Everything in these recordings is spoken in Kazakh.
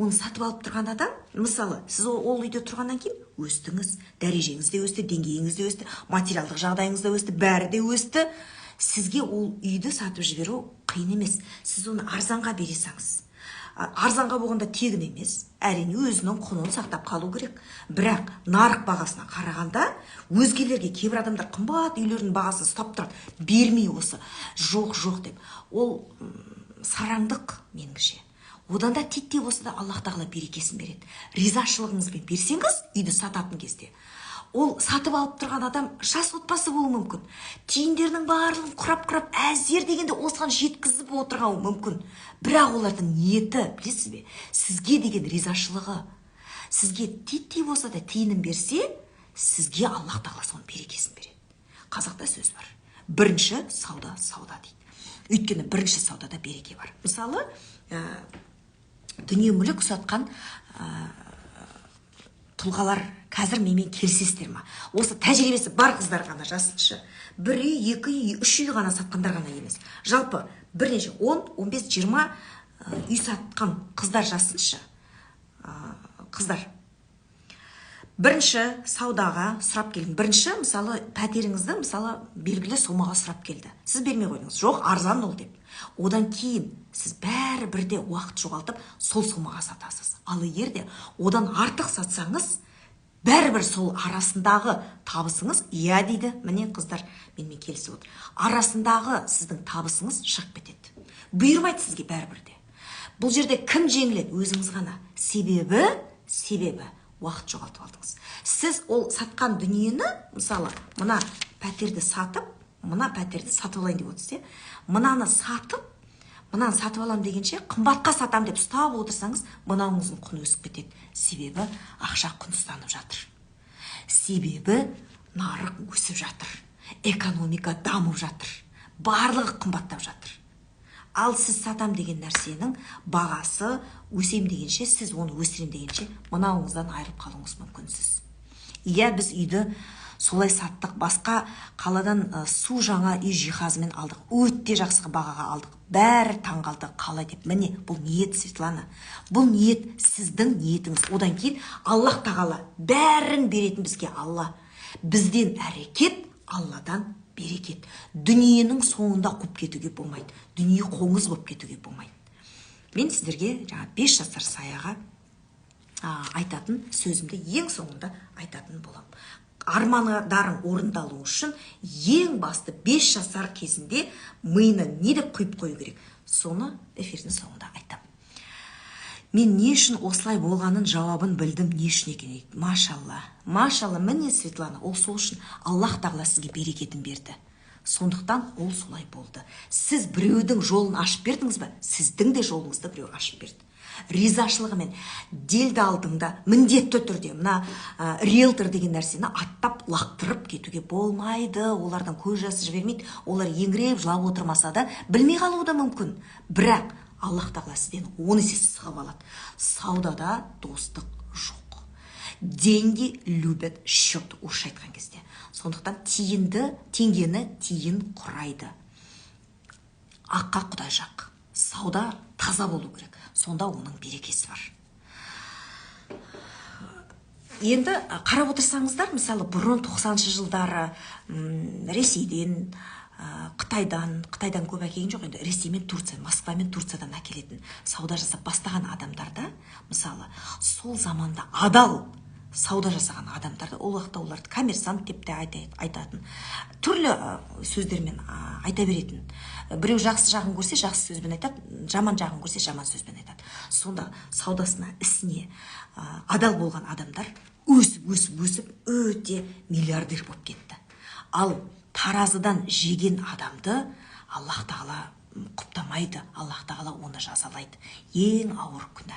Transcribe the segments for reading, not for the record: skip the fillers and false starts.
оны сатып алып тұрған адам, мысалы, сіз ол үйде тұрғаннан кейін өстіңіз, дәрежеңіз де өсті, деңгейіңіз де өсті, материалдық жағдайыңыз да өсті, бәрі де өсті. Сізге ол үйді сатып жіберу қиын емес. Сіз оны арзанға бере салыңыз. Арзанға болғанда тегін емес, әрине өзінің құнын сақтап қалу керек. Бірақ нарық бағасына қарағанда өзгелерге кейбір адамдар қымбат үйлердің бағасын ұстап тұрады, бермей осы жоқ деп. Ол сараңдық меніңше. Одан да титтей болса да Аллах тағала берекесін береді. Ризашылығыңызбен берсеңіз, үйді сататын кезде, ол сатып алып тұрған адам жас отбасы болуы мүмкін. Тиындерінің барлығын құрап әзер дегенде осыған жеткізіп отырған мүмкін. Бірақ олардың ниеті, білесіз бе, сізге деген ризашылығы, сізге титтей болса да тиынын берсе, сізге Аллах тағала соның берекесін береді. Қазақта сөз бар. Бірінші сауда дейді. Өйткені бірінші саудада береке бар. Мысалы, дүние мүлік сатқан тұлғалар қазір менімен келісесіздер ма? Осы тәжірибесі бар қыздар ғана жасыншы. 1 үй, 2 үй, 3 үй ғана сатқандар ғана емес. Жалпы бірнеше 10, 15, 20 үй сатқан қыздар жасыншы. Қыздар. Бірінші саудаға сұрап келдің. Бірінші, мысалы, пәтеріңізді, мысалы, белгілі сомаға сұрап келді. Сіз бермей қойдыңыз. Жоқ, арзан ол деп. Одан кейін сіз бәрі бірде уақыт жоғалтып, сол сомаға сатасыз. Ал егер де одан артық сатсаңыз, бәрібір сол арасындағы табысыңыз, иә дейді, міне қыздар менімен келісіп отыр. Арасындағы сіздің табысыңыз шығып кетеді. Бұйырмайды сізге бәрібірде. Бұл жерде кім жеңіледі? Өзіңіз ғана. Себебі уақыт жоғалтып алдыңыз. Сіз ол сатқан дүниені, мысалы, мына пәтерді сатып алайын деп отырсыз, мынаны сатып алам дегенше, қымбатқа сатам деп ұстап отырсаңыз, мынауыңыздың құны өсіп кетеді. Себебі ақша құнсызданып жатыр. Себебі нарық өсіп жатыр. Экономика дамып жатыр. Барлығы қымбаттап жатыр. Ал сіз сатам деген нәрсенің бағасы өсем дегенше, сіз оны өсірем дегенше, мынауыңыздан айырып қалуыңыз мүмкінсіз. Иә, біз үйді солай саттық. Басқа қаладан су жаңа үй жиһазымен алдық. Өте жақсы бағаға алдық. Бәрі таңғалды, қалай деп. Міне, бұл ниет, Светлана. Бұл ниет сіздің ниетіңіз. Одан кейін Аллах тағала бәрін беретін бізге Алла. Бізден әрекет, Алладан берекет. Дүниенің соңында қуып кетуге болмайды. Дүние қоңыз болып кетуге болмайды. Мен сіздерге 5 жасар Саяға айтатын сөзімді ең соңында айтатын болам. Армандарың орындалу үшін ең басты 5 жасар кезінде миына не деп құйып қою керек? Соны эфирдің соңында айтам. Мен не үшін осылай болғанын жауабын білдім, не үшін екен? Машалла, міне Светлана, ол сол үшін Аллах тағала сізге берекетін берді. Сондықтан ол солай болды. Сіз біреудің жолын ашып бердіңіз бе? Сіздің де жолыңызды біреу ашып берді. Ризашылығымен делдалдыңда міндетті түрде мына риэлтор деген нәрсені аттап лақтырып кетуге болмайды. Олардан көз жасы жібермейді. Олар еңіреп жылап отырмаса да білмей қалуы да мүмкін. Бірақ Аллах тағала сізден 10 есе сығып алады. Саудада достық жоқ. Деньги любят счет, орысша айтқан кезде. Сондықтан теңгені тиын құрайды. Аққа құдай жақ. Сауда таза болу керек. Сонда оның берекесі бар. Енді қарап отырсаңыздар, мысалы, бұрын 90-шы жылдары Ресейден, Қытайдан көп әкелген жоқ, енді Ресеймен Турциядан, Москвамен Турциядан әкелетін сауда жасап бастаған адамдарда, мысалы, сол заманда адал сауда жасаған адамдарды, ол уақытта оларды коммерсант деп те айтатын, түрлі сөздермен айта беретін. Біреу жақсы жағын көрсе жақсы сөзбен айтады, жаман жағын көрсе жаман сөзбен айтады. Сонда саудасына, ісіне адал болған адамдар өсіп өте миллиардер болып кетті. Ал таразыдан жеген адамды Аллах тағала құптамайды, Аллах тағала оны жазалайды. Ең ауыр күнә.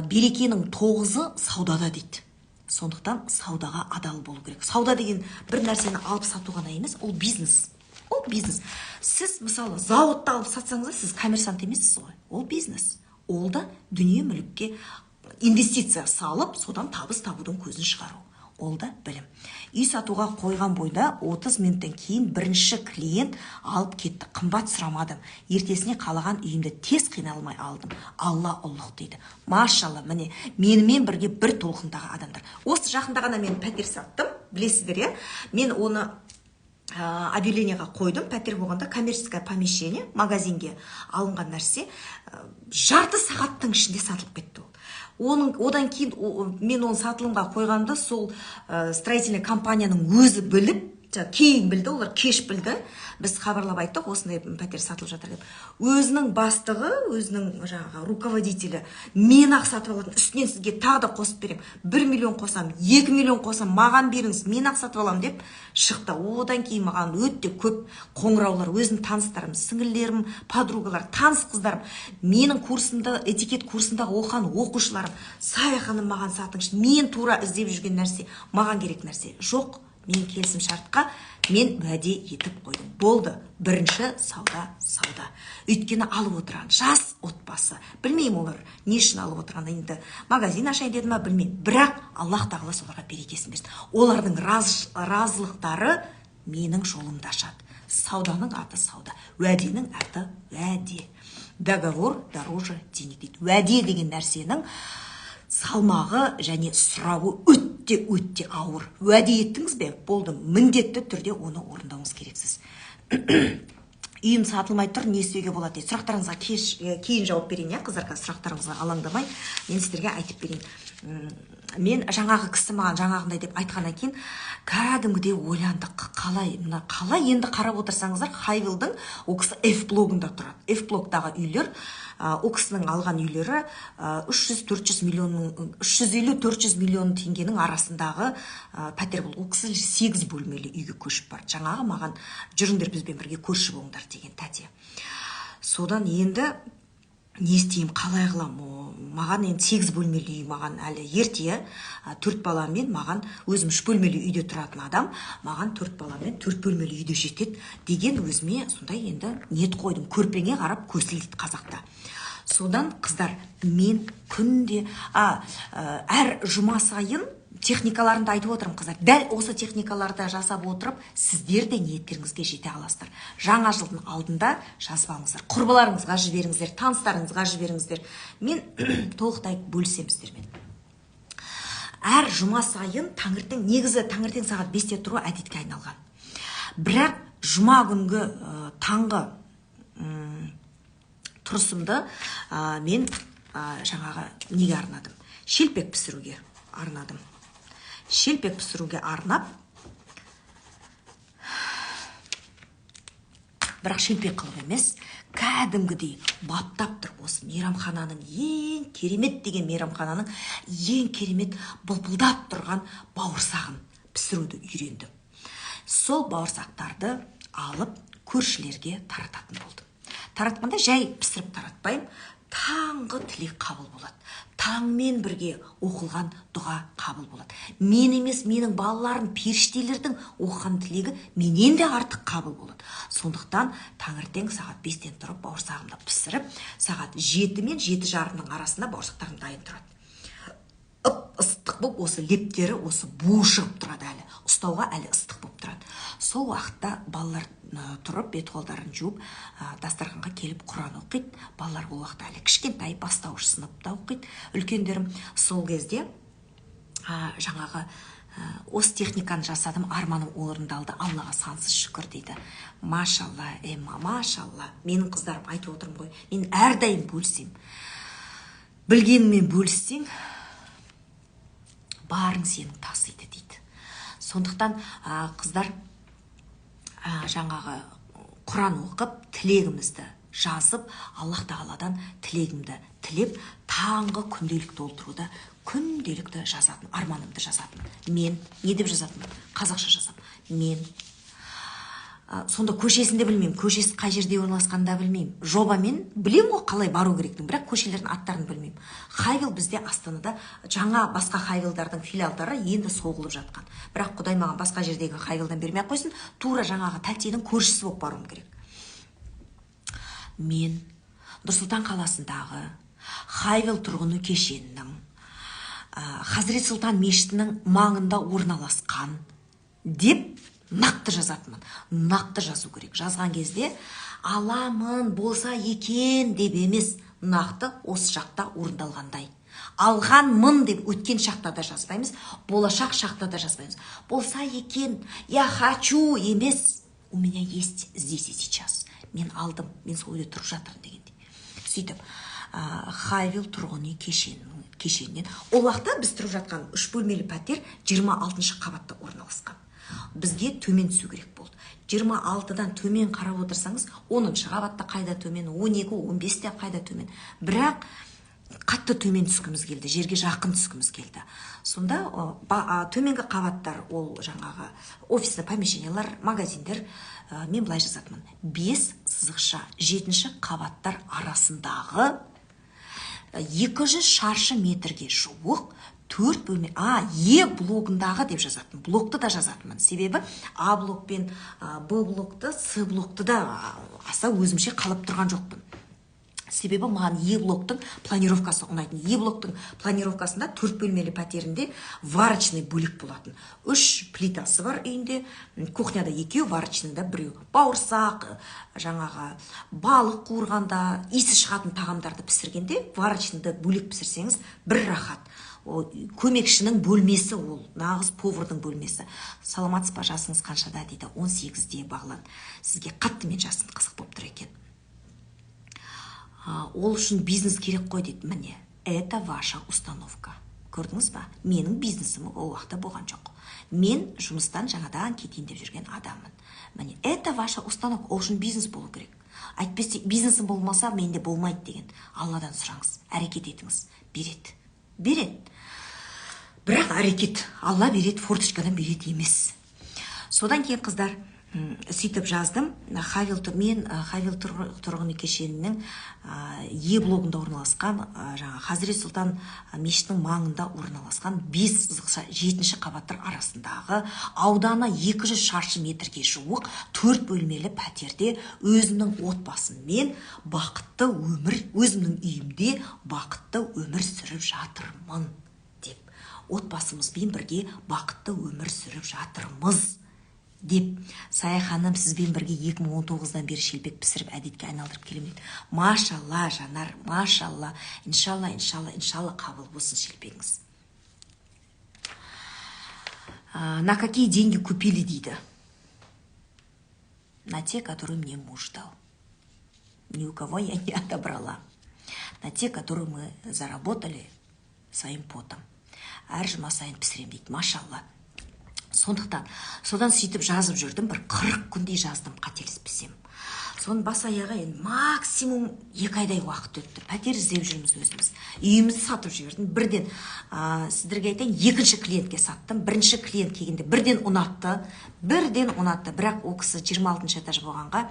Берекенің 9-ы саудада дейді. Сондықтан саудаға адал болу керек. Сауда деген бір нәрсені алып сату ғана емес, ол бизнес. Ол бизнес. Сіз, мысалы, зауытты алып сатсаңыз, сіз коммерсант емессіз ғой. Ол бизнес. Ол да дүние мүлікке инвестиция салып, содан табыс табудың көзін шығару. ол да білім. Үй сатуға қойған бойда 30 минуттан кейін бірінші клиент алып кетті. Қымбат сұрамадым. Ертесіне қалаған үйімді тез қиналмай алдым. Алла ұлық дейді. Машалла, міне, менімен бірге бір толқындағы адамдар. Осы жақында ғана мен пәтер саттым, білесіздер, иә? Мен оны объявлениеға қойдым, пәтер болғанда коммерческое помещение, магазинге алынған нәрсе жарты сағаттың ішінде сатылып кетті ол. Одан кейін мен оны сатылымға қойғанды сол строительный компанияның өзі біліп, кейін білді, олар кеш білді. Біз хабарлап айттық, осындай пәтер сатылып жатыр деп. Өзінің бастығы, өзінің жаңағы руководителі мен ақ сатып алатын, үстінен сізге тағы да қосып берем. 1 миллион қосам, 2 миллион қосам, маған беріңіз, мен ақ сатып алам деп шықты. Одан кейін маған өте көп қоңыраулар, өзінің таныстарым, сіңілдерім, подругалар, таныс қыздарым, менің курсымда, етикет курсындағы оқыған оқушыларым, Сая ханым маған сатыңызшы, мен тура іздеп жүрген нәрсе, маған керек нәрсе жоқ. Мен келісім шартқа мен уәде етіп қойдым. Болды, бірінші сауда. Өйткені алып отырған жас отбасы. Білмеймін олар не үшін алып отырған, енді магазин ашайын деді ма, білмеймін. Бірақ Аллах тағала соларға берекесін берсін. Олардың разылықтары менің жолымды ашады. Сауданың аты сауда, уәденің аты уәде. Договор дороже денег дейді. Уәде деген нәрсенің салмағы және сұрауы өтте ауыр. Уәде еттіңіз бе? Болды, міндетті түрде оны орындауыңыз керексіз. Үйім сатылмай тұр, не істеуге болады дейді. Сұрақтарыңызға кейін жауап берейін, қыздар, сұрақтарыңызға алаңдамай, мен сіздерге айтып берейін. Мен жаңағы кісі маған жаңағындай деп айтқаннан кейін кәдімгідей ойландық. Қалай енді қарап отырсаңыздар, Хайвилдің ол кісі F-блогында тұрады. F-блогтағы үйлер, ол кісінің алған үйлері 350-400 миллион теңгенің арасындағы пәтер бұл. Ол кісі 8 бөлмелі үйге көшіп барды. Жаңағы маған жүріңдер бізбен бірге көрші болыңдар деген тәте. Содан енді не істеймін, қалай қылам? Маған енді 8 бөлмелі үй, маған әлі ерте, 4 баламен, маған өзім 3 бөлмелі үйде тұратын адам, маған 4 баламен 4 бөлмелі үйде жетеді деген өзіме сондай енді ниет қойдым. Көрпеңе қарап көсілді қазақта. Содан қыздар, мен күнде әр жұма сайын техникаларында айтып отырмын, қыздар. Дәл осы техникаларды жасап отырып, сіздер де ниеттеріңізге жете аласыздар. Жаңа жылдың алдында жазып алыңыздар. Құрбыларыңызға жіберіңіздер, таныстарыңызға жіберіңіздер. Мен толықтай бөлісемін сіздермен. Әр жұма сайын негізі таңертең сағат 5-те тұру әдетке айналған. Бірақ жұма күнгі таңғы тұрысымды мен жаңағы неге арнадым? Шелпек пісіруге арнадым. Шелпек пісіруге арнап, бірақ шелпек қылып емес, кәдімгідей баптап тұр. Осы мейрамхананың ең керемет деген мейрамхананың ең керемет бұлпылдап тұрған бауырсағын пісіруді үйрендім. Сол бауырсақтарды алып көршілерге тарататын болдым. Таратқанда жай пісіріп таратпаймын, таңғы тілек қабыл болады. Таңмен бірге оқылған дұға қабыл болады. Мен емес, менің балаларым, періштелердің оқыған тілегі менен де артық қабыл болады. Сондықтан таңертең сағат 5-тен тұрып бауырсағымды пісіріп, сағат 7 мен 7:30 арасында бауырсақтарым дайын тұрады. Ыстық болып, осы лептері осы буы шығып тұрады әлі. Ұстауға әлі ыстық болып тұрады. Сол уақытта балалар тұрып, бет-қолдарын жуып, дастарханға келіп Құран оқиды. Балалар ол уақытта әлі кішкентай, бастауыш сыныпта оқиды. Үлкендерім сол кезде жаңағы осы техниканы жасадым, арманым орындалды, Аллаға сансыз шүкір дейді. Машалла, Эмма, машалла. Менің қыздарым айтып отырмын ғой, мен әрдайым бөлсем. Білгенмен бөліссең, барың сенің тасиды дейді. Сондықтан қыздар жаңағы Құран оқып, тілегімізді жазып, Аллах тағаладан тілегімді тілеп, таңғы күнделік толтыруды, күнделікті жазатын, арманымды жазатын. Мен не деп жазатын? Қазақша жазам. Мен сонда көшесінде білмеймін, көшесі қай жерде орналасқанда білмеймін. Жобамен білемін ғой қалай бару керектігін, бірақ көшелердің аттарын білмеймін. Хайвил бізде Астанада жаңа басқа хайвилдардың филиалдары енді соғылып жатқан. Бірақ Құдай маған басқа жердегі хайвилдан бермей қойсын, тура жаңағы тәттенің көршісі болып баруым керек. Мен Нұр-Сұлтан қаласындағы хайвил тұрғыны кешенінің Хазірет Сұлтан мешітінің маңында орналасқан деп нақты жазатынмын. Нақты жазу керек. Жазған кезде аламын болса екен деп емес, нақты осы шақта орындалғандай. Алғанмын деп өткен шақта да жазбаймыз, болашақ шақта да жазбаймыз. Болса екен, я хочу емес, у меня есть здесь и сейчас. Мен алдым, мен сол үйде тұрып жатырмын дегенде. Сөйтіп, Хайвилл тұрғын үй кешенінен. Ол уақытта біз тұрып жатқан 3 бөлмелі пәтер 26-шы қабатта орналасқан. Бізге төмен түсу керек болды. 26-дан төмен қарап отырсаңыз, 10-шы қабатта қайда төмен, 12-15-те қайда төмен. Бірақ қатты төмен түскіміз келді, жерге жақын түскіміз келді. Сонда төменгі қабаттар, ол жаңағы офисный помещениялар, магазиндер, мен былай жазатынмын. 5-7 қабаттар арасындағы 200 шаршы метрге жуық 4 бөлме, Е блогындағы деп жазатын, блокты да жазатынмын. Себебі А блок пен Б блокты, С блокты да аса өзімше қалып тұрған жоқпын. Себебі маған Е блоктың планировкасы ұнайтын. Е блоктың планировкасында 4 бөлмелі пәтерінде варочный бөлік болатын. 3 плитасы бар үйінде, кухняда 2, варочныйда 1. Бауырсақ, жаңағы балық қуырғанда, иісі шығатын тағамдарды пісіргенде, варочныйда бөлек пісірсеңіз, бір рахат. Көмекшінің бөлмесі ол, нағыз повардың бөлмесі. Саламатсыз ба, жасыңыз қаншада дейді, 18-де Бағлан. Сізге қатты мен жасың қызық болып тұр екен. Ол үшін бизнес керек қой дейді. Міне, это ваша установка. Көрдіңіз ба? Менің бизнесім ол уақытта болған жоқ. Мен жұмыстан жаңадан кетейін деп жүрген адаммын. Міне, это ваша установка. Ол үшін бизнес болу керек. Әйтпесе бизнесім болмаса, менде болмайды деген. Алладан сұраңыз, әрекет етіңіз. Береді. Бірақ әрекет, Алла береді, форточкадан береді емес. Содан кейін қыздар, сөйтіп жаздым. Хайвилл тұрғын үй кешенінің Е блогында орналасқан, Хазірет Сұлтан мешітінің маңында орналасқан 5-7 қабаттар арасындағы ауданы 200 шаршы метрге жуық 4 бөлмелі пәтерде өзімнің отбасыммен бақытты өмір, өзімнің үйімде бақытты өмір сүріп жатырмын деп. Отбасымызбен бірге бақытты өмір сүріп жатырмыз деп. Сая ханым, сізбен бірге 2019-дан бері шелпек пісіріп әдетке айналдырып келемін дейді. Машалла, Жанар, машалла. Иншалла қабыл болсын шелпегіңіз. На какие деньги купили дейді? На те, которые мне муж дал. Ни у кого я не отобрала. На те, которые мы заработали своим потом. Әр жұма сайын пісірем дейді. Машалла. Сондықтан, содан сөйтіп жазып жүрдім, бір 40 күндей жаздым, қателеспесем. Соның бас аяға максимум 2 айдай уақыт өтті. Пәтер іздеп жүрміз өзіміз. Үйімізді сатып жібердім. Бірден сіздерге айтайын, 2-ші клиентке саттым. 1-ші клиент келгенде бірден ұнатты. Бірақ ол кісі 26-шы этаж болғанға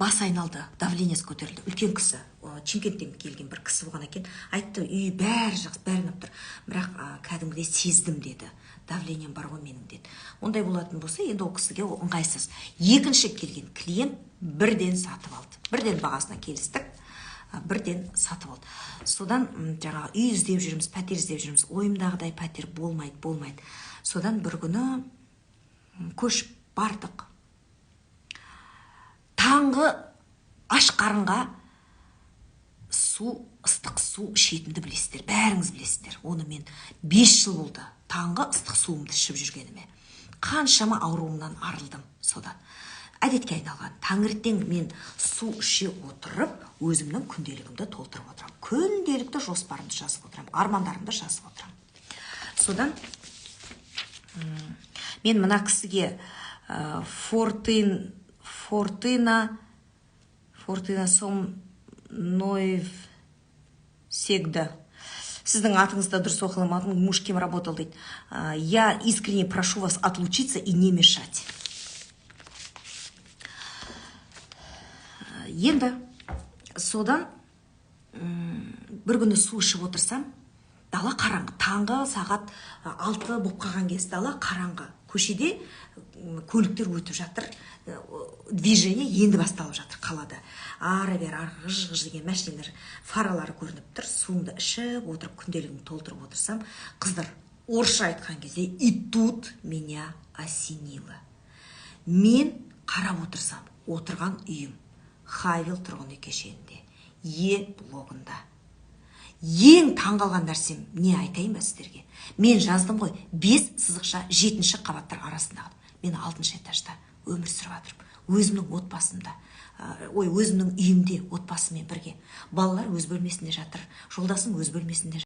бас айналды, давлениесі көтерілді. Үлкен кісі, Чимкенттен келген бір кісі болған екен. Айтты, үй бәрі жақсы, бәрі ұнап тұр. Бірақ кәдімгідей сездім деді. Давлением бар ғой менің деді. Ондай болатын болса, енді ол кісіге ыңғайсыз. 2-ші келген клиент бірден сатып алды. Бірден бағасына келістік, бірден сатып алды. Содан жаңағы үй іздеп жүрміз, пәтер іздеп жүрміз. Ойымдағыдай пәтер болмайды. Содан бір күні көшіп бардық. Таңғы аш қарынға ыстық су ішетінді білесіздер, бәріңіз білесіздер. Оны мен 5 жыл болды таңғы ыстық суымды ішіп жүргеніме. Қаншама ауруымнан арылдым содан. Әдетке айналған. Таңертең мен су іше отырып, өзімнің күнделігімді толтырып отырам. Күнделікті жоспарымды жазып отырам, армандарымды жазып отырам. Содан мен мына кісіге Фортина сом ной всегда. Сіздің атыңызда дұрыс оқыламадым, муж кем работал дейді. Я искренне прошу вас отлучиться и не мешать. Енді содан бір күні су ішіп отырсам, дала қараңғы. Таңғы сағат 6 болып қалған кез дала қараңғы. көшеде көліктер өтіп жатыр, движение енді басталып жатыр қалада. Ары бері ғыж-ғыж деген машиналар фаралары көрініп тұр. Суымды ішіп отырып, күнделігімді толтырып отырсам, қыздар орысша айтқан кезде «И тут меня осенило». Мен қарап отырсам, отырған үйім Хавил тұрғын үй кешенінде, блогында. Ең таңғалған нәрсем не айтайын ба сіздерге? Мен жаздым ғой, 5 сызықша 7-ші қабаттар арасындағы. Мен 6-шы этажда өмір сүріп жатырмын. Өзімнің отбасымда, өзімнің үйімде отбасымен бірге. Балалар өз бөлмесінде жатыр, жолдасым өз бөлмесінде